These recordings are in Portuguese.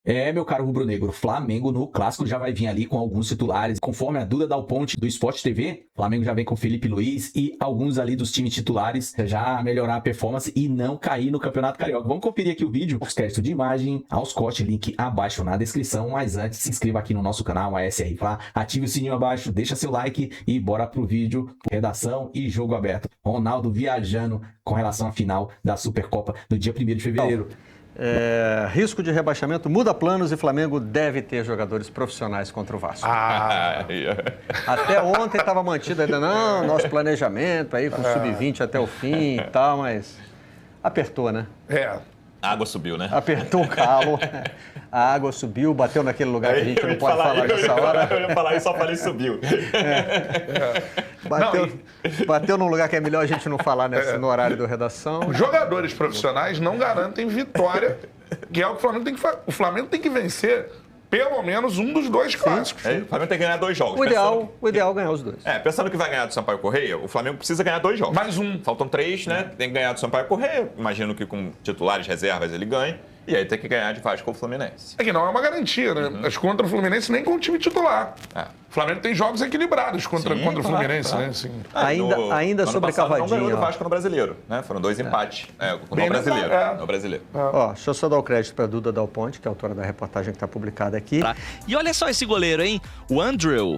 Meu caro rubro-negro, Flamengo no clássico já vai vir ali com alguns titulares. Conforme a Duda Dal Ponte do Sport TV, Flamengo já vem com Felipe Luiz e alguns ali dos times titulares já melhorar a performance e não cair no Campeonato Carioca. Vamos conferir aqui o vídeo, os créditos de imagem, aos cortes, link abaixo na descrição. Mas antes, se inscreva aqui no nosso canal, a SR Fla, ative o sininho abaixo, deixa seu like e bora pro vídeo. Redação e jogo aberto. Ronaldo viajando com relação à final da Supercopa no dia 1º de fevereiro. Risco de rebaixamento, muda planos e Flamengo deve ter jogadores profissionais contra o Vasco. Até ontem estava mantido ainda, nosso planejamento aí com o Sub-20 até o fim e tal, mas apertou, né? A água subiu, né? Apertou o calo, a água subiu, bateu naquele lugar que a gente não pode falar nessa hora. Eu ia falar e só falei subiu. Bateu num lugar que é melhor a gente não falar no horário da redação. Jogadores profissionais não garantem vitória, que é o que o Flamengo tem que fazer. O Flamengo tem que vencer pelo menos um dos dois clássicos. O Flamengo tem que ganhar 2 jogos. O ideal é ganhar os 2. Pensando que vai ganhar do Sampaio Correia, o Flamengo precisa ganhar 2 jogos. Mais um. Faltam 3, né? Tem que ganhar do Sampaio Correia. Imagino que com titulares, reservas, ele ganhe. E aí tem que ganhar de Vasco ou Fluminense. É que não é uma garantia, né? Mas contra o Fluminense nem com o time titular. O Flamengo tem jogos equilibrados contra o Fluminense, né? Sim. Ainda sobre Cavadinho. Não ganhou do Vasco no Brasileiro, né? Foram 2 empates no Brasileiro. Deixa eu só dar o crédito para a Duda Dal Ponte, que é a autora da reportagem que está publicada aqui. E olha só esse goleiro, hein? O Andrew,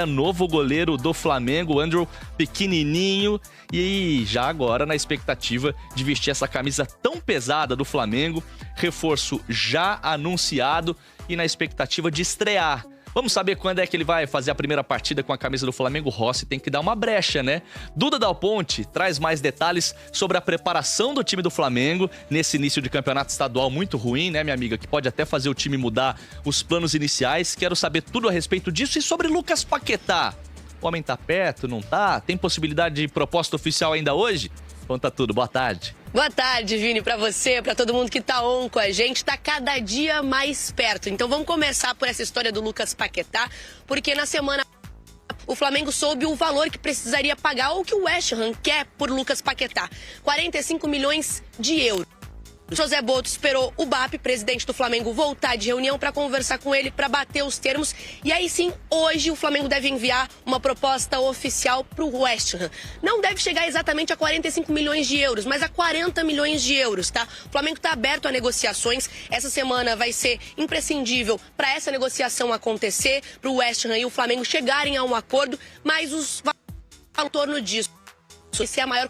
novo goleiro do Flamengo. O Andrew pequenininho e já agora na expectativa de vestir essa camisa tão pesada do Flamengo. Reforço já anunciado e na expectativa de estrear. Vamos saber quando é que ele vai fazer a primeira partida com a camisa do Flamengo. Rossi tem que dar uma brecha, né? Duda Dal Ponte traz mais detalhes sobre a preparação do time do Flamengo nesse início de campeonato estadual muito ruim, né, minha amiga? Que pode até fazer o time mudar os planos iniciais. Quero saber tudo a respeito disso e sobre Lucas Paquetá. O homem tá perto, não tá? Tem possibilidade de proposta oficial ainda hoje? Conta tudo, boa tarde. Boa tarde, Vini, pra você, pra todo mundo que tá on com a gente, tá cada dia mais perto. Então vamos começar por essa história do Lucas Paquetá, porque na semana o Flamengo soube o valor que precisaria pagar ou que o West Ham quer por Lucas Paquetá, 45 milhões de euros. José Boto esperou o BAP, presidente do Flamengo, voltar de reunião para conversar com ele, para bater os termos. E aí sim, hoje o Flamengo deve enviar uma proposta oficial para o West Ham. Não deve chegar exatamente a 45 milhões de euros, mas a 40 milhões de euros, tá? O Flamengo está aberto a negociações. Essa semana vai ser imprescindível para essa negociação acontecer, para o West Ham e o Flamengo chegarem a um acordo, mas os valores em torno disso. Essa é a maior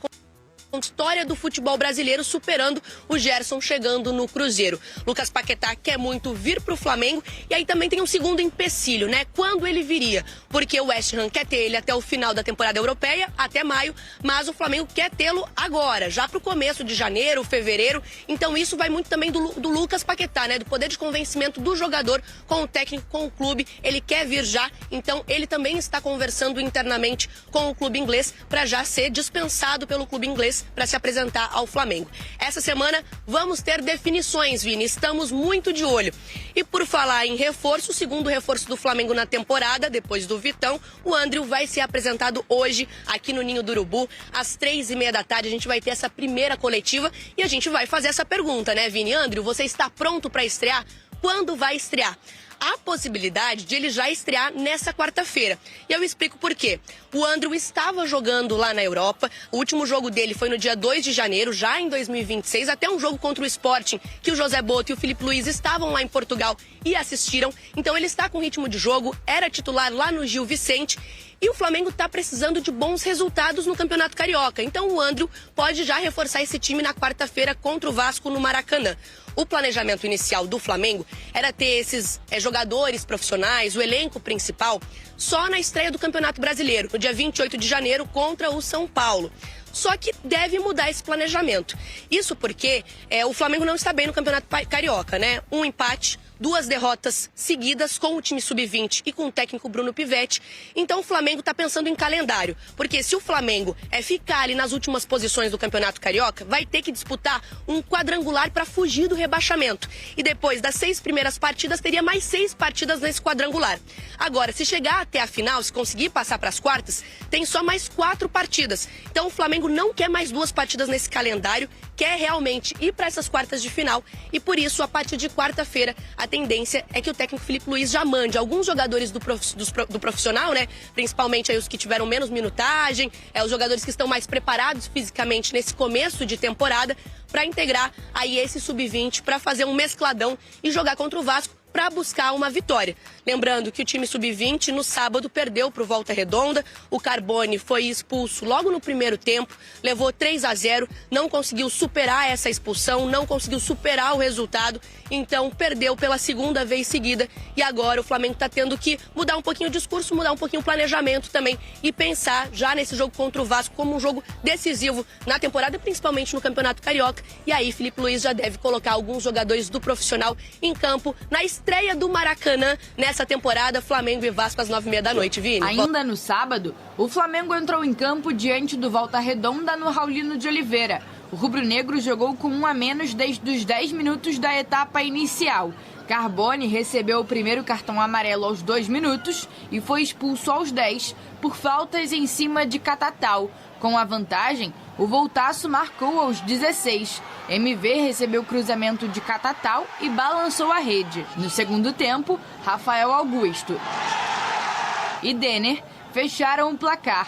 história do futebol brasileiro, superando o Gerson chegando no Cruzeiro. Lucas Paquetá quer muito vir para o Flamengo e aí também tem um segundo empecilho, né? Quando ele viria? Porque o West Ham quer ter ele até o final da temporada europeia, até maio, mas o Flamengo quer tê-lo agora, já para o começo de janeiro, fevereiro. Então isso vai muito também do Lucas Paquetá, né? Do poder de convencimento do jogador com o técnico, com o clube. Ele quer vir já, então ele também está conversando internamente com o clube inglês para já ser dispensado pelo clube inglês para se apresentar ao Flamengo. Essa semana vamos ter definições, Vini, estamos muito de olho. E por falar em reforço, o segundo reforço do Flamengo na temporada, depois do Vitão, o Andrew vai ser apresentado hoje aqui no Ninho do Urubu, às 3h30 da tarde. A gente vai ter essa primeira coletiva e a gente vai fazer essa pergunta, né, Vini? Andrew, você está pronto para estrear? Quando vai estrear? Há possibilidade de ele já estrear nessa quarta-feira. E eu explico por quê. O Andrew estava jogando lá na Europa. O último jogo dele foi no dia 2 de janeiro, já em 2026. Até um jogo contra o Sporting, que o José Boto e o Felipe Luiz estavam lá em Portugal e assistiram. Então ele está com ritmo de jogo, era titular lá no Gil Vicente. E o Flamengo está precisando de bons resultados no Campeonato Carioca. Então o Andrew pode já reforçar esse time na quarta-feira contra o Vasco no Maracanã. O planejamento inicial do Flamengo era ter esses jogadores profissionais, o elenco principal, só na estreia do Campeonato Brasileiro, no dia 28 de janeiro, contra o São Paulo. Só que deve mudar esse planejamento. Isso porque o Flamengo não está bem no Campeonato Carioca, né? Um empate, 2 derrotas seguidas com o time sub-20 e com o técnico Bruno Pivetti. Então o Flamengo está pensando em calendário. Porque se o Flamengo ficar ali nas últimas posições do Campeonato Carioca, vai ter que disputar um quadrangular para fugir do rebaixamento. E depois das 6 primeiras partidas, teria mais 6 partidas nesse quadrangular. Agora, se chegar até a final, se conseguir passar para as quartas, tem só mais 4 partidas. Então o Flamengo não quer mais 2 partidas nesse calendário, quer realmente ir para essas quartas de final. E por isso, a partir de quarta-feira, a tendência é que o técnico Filipe Luiz já mande alguns jogadores do profissional, né? Principalmente aí os que tiveram menos minutagem, os jogadores que estão mais preparados fisicamente nesse começo de temporada, para integrar aí esse sub-20, para fazer um mescladão e jogar contra o Vasco para buscar uma vitória. Lembrando que o time sub-20 no sábado perdeu para o Volta Redonda, o Carbone foi expulso logo no primeiro tempo, levou 3-0, não conseguiu superar essa expulsão, não conseguiu superar o resultado, então perdeu pela segunda vez seguida e agora o Flamengo está tendo que mudar um pouquinho o discurso, mudar um pouquinho o planejamento também e pensar já nesse jogo contra o Vasco como um jogo decisivo na temporada, principalmente no Campeonato Carioca, e aí Filipe Luiz já deve colocar alguns jogadores do profissional em campo na estreia do Maracanã nessa temporada, Flamengo e Vasco às 9h30 da noite, Vini. Ainda no sábado, o Flamengo entrou em campo diante do Volta Redonda no Raulino de Oliveira. O rubro-negro jogou com 1 a menos desde os 10 minutos da etapa inicial. Carbone recebeu o primeiro cartão amarelo aos 2 minutos e foi expulso aos 10 por faltas em cima de Catatal. Com a vantagem, o Voltaço marcou aos 16. MV recebeu o cruzamento de Catatal e balançou a rede. No segundo tempo, Rafael Augusto e Denner fecharam o placar.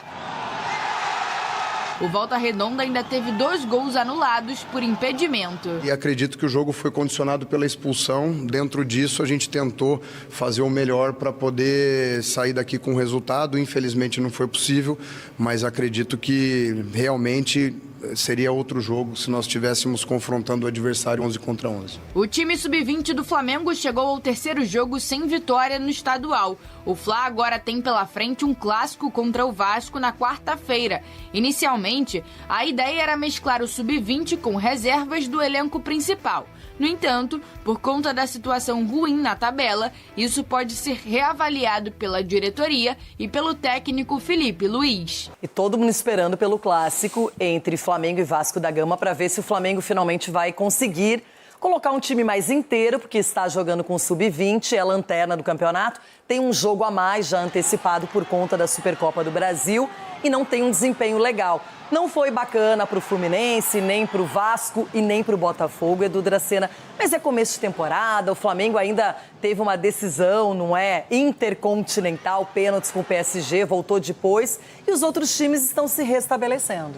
O Volta Redonda ainda teve 2 gols anulados por impedimento. E acredito que o jogo foi condicionado pela expulsão. Dentro disso, a gente tentou fazer o melhor para poder sair daqui com o resultado. Infelizmente não foi possível, mas acredito que realmente seria outro jogo se nós estivéssemos confrontando o adversário 11 contra 11. O time sub-20 do Flamengo chegou ao terceiro jogo sem vitória no estadual. O Fla agora tem pela frente um clássico contra o Vasco na quarta-feira. Inicialmente, a ideia era mesclar o sub-20 com reservas do elenco principal. No entanto, por conta da situação ruim na tabela, isso pode ser reavaliado pela diretoria e pelo técnico Filipe Luiz. E todo mundo esperando pelo clássico entre Flamengo e Vasco da Gama para ver se o Flamengo finalmente vai conseguir colocar um time mais inteiro, porque está jogando com o sub-20, é lanterna do campeonato, tem um jogo a mais já antecipado por conta da Supercopa do Brasil e não tem um desempenho legal. Não foi bacana para o Fluminense, nem para o Vasco e nem para o Botafogo, Edu Dracena. Mas é começo de temporada, o Flamengo ainda teve uma decisão, não é? Intercontinental, pênaltis com o PSG, voltou depois e os outros times estão se restabelecendo.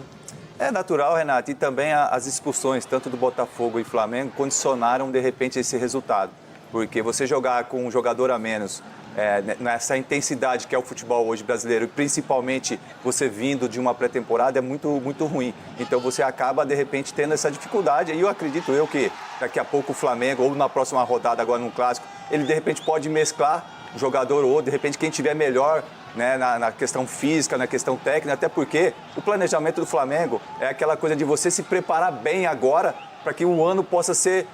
É natural, Renato, e também as expulsões, tanto do Botafogo e Flamengo, condicionaram, de repente, esse resultado. Porque você jogar com um jogador a menos, nessa intensidade que é o futebol hoje brasileiro, e principalmente você vindo de uma pré-temporada, é muito, muito ruim. Então você acaba, de repente, tendo essa dificuldade. E eu acredito que daqui a pouco o Flamengo, ou na próxima rodada, agora no Clássico, ele, de repente, pode mesclar o jogador ou, de repente, quem tiver melhor, né, na questão física, na questão técnica, até porque o planejamento do Flamengo é aquela coisa de você se preparar bem agora para que o ano possa ser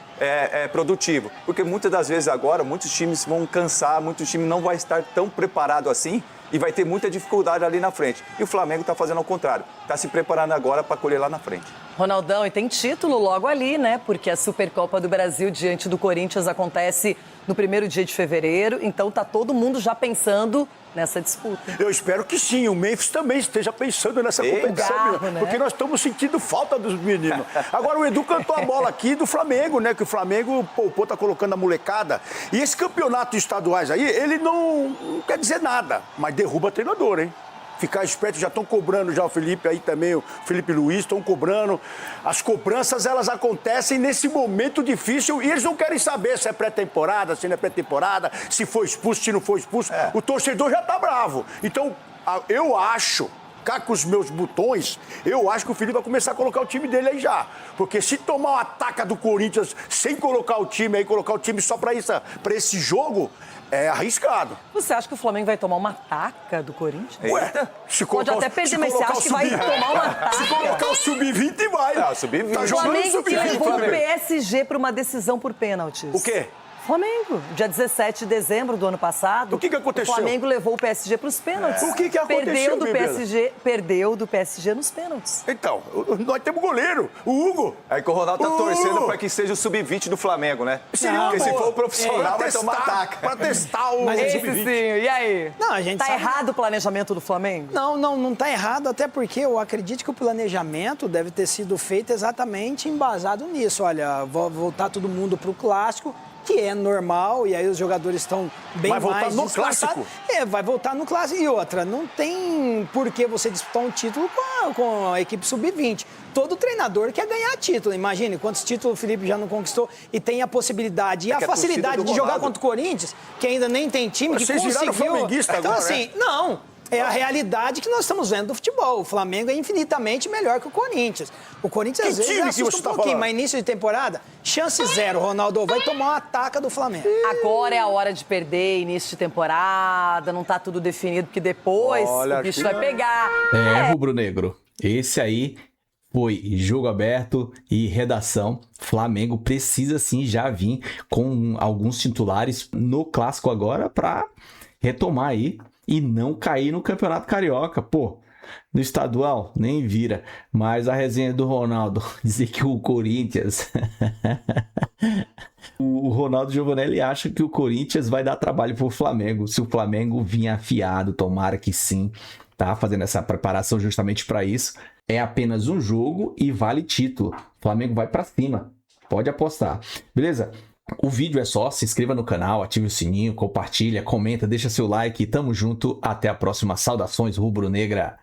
produtivo. Porque muitas das vezes agora, muitos times vão cansar, muitos times não vão estar tão preparados assim e vai ter muita dificuldade ali na frente. E o Flamengo está fazendo ao contrário, está se preparando agora para colher lá na frente. Ronaldão, e tem título logo ali, né? Porque a Supercopa do Brasil diante do Corinthians acontece no primeiro dia de fevereiro, então tá todo mundo já pensando nessa disputa. Eu espero que sim, o Memphis também esteja pensando nessa competição, né? Porque nós estamos sentindo falta dos meninos. Agora o Edu cantou a bola aqui do Flamengo, né? Que o Flamengo, pô, tá colocando a molecada. E esse campeonato estaduais aí, ele não quer dizer nada, mas derruba treinador, hein? Ficar esperto, já estão cobrando já o Felipe aí também, o Felipe Luiz, estão cobrando. As cobranças, elas acontecem nesse momento difícil e eles não querem saber se é pré-temporada, se não é pré-temporada, se foi expulso, se não foi expulso. O torcedor já tá bravo. Então, eu acho, cá com os meus botões, eu acho que o Felipe vai começar a colocar o time dele aí já. Porque se tomar uma ataca do Corinthians sem colocar o time aí, colocar o time só pra esse jogo, é arriscado. Você acha que o Flamengo vai tomar uma taca do Corinthians? Ué, pode até perder, mas você acha que vai tomar uma taca? Se colocar o sub-20, vai. Não, sub-20. Tá O jogando Flamengo que sub-20. levou o PSG para uma decisão por pênaltis. O quê? Flamengo, dia 17 de dezembro do ano passado. O que aconteceu? O Flamengo levou o PSG para os pênaltis. O que aconteceu, Perdeu do PSG nos pênaltis. Então, nós temos goleiro, o Hugo. Aí que o Ronaldo tá torcendo para que seja o sub-20 do Flamengo, né? Porque se for o profissional, vai tomar ataque. Pra testar o Esse sub-20. sim, e aí? Não, a gente tá sabe... errado o planejamento do Flamengo? Não tá errado, até porque eu acredito que o planejamento deve ter sido feito exatamente embasado nisso. Olha, voltar todo mundo pro Clássico que é normal, e aí os jogadores estão bem mais Vai voltar no descansados. clássico? Vai voltar no clássico. E outra, não tem por que você disputar um título com a equipe sub-20. Todo treinador quer ganhar título. Imagine quantos títulos o Felipe já não conquistou e tem a possibilidade e a facilidade de jogar contra o Corinthians, que ainda nem tem time, que Vocês viraram conseguiu... flamenguista Então, agora, assim, não... É a realidade que nós estamos vendo do futebol. O Flamengo é infinitamente melhor que o Corinthians. O Corinthians, às vezes, assusta um pouquinho, mas início de temporada, chance zero. O Ronaldo vai tomar uma ataca do Flamengo. Agora é a hora de perder, início de temporada, não tá tudo definido, porque depois o bicho vai pegar. Rubro-negro. Esse aí foi jogo aberto e redação. Flamengo precisa sim já vir com alguns titulares no clássico agora para retomar aí e não cair no Campeonato Carioca. Pô, no estadual nem vira. Mas a resenha do Ronaldo dizer que o Corinthians... o Ronaldo Giovanelli acha que o Corinthians vai dar trabalho pro Flamengo. Se o Flamengo vir afiado, tomara que sim. Tá fazendo essa preparação justamente para isso. É apenas um jogo e vale título. O Flamengo vai para cima. Pode apostar. Beleza? O vídeo é só, se inscreva no canal, ative o sininho, compartilha, comenta, deixa seu like. Tamo junto, até a próxima. Saudações rubro-negra.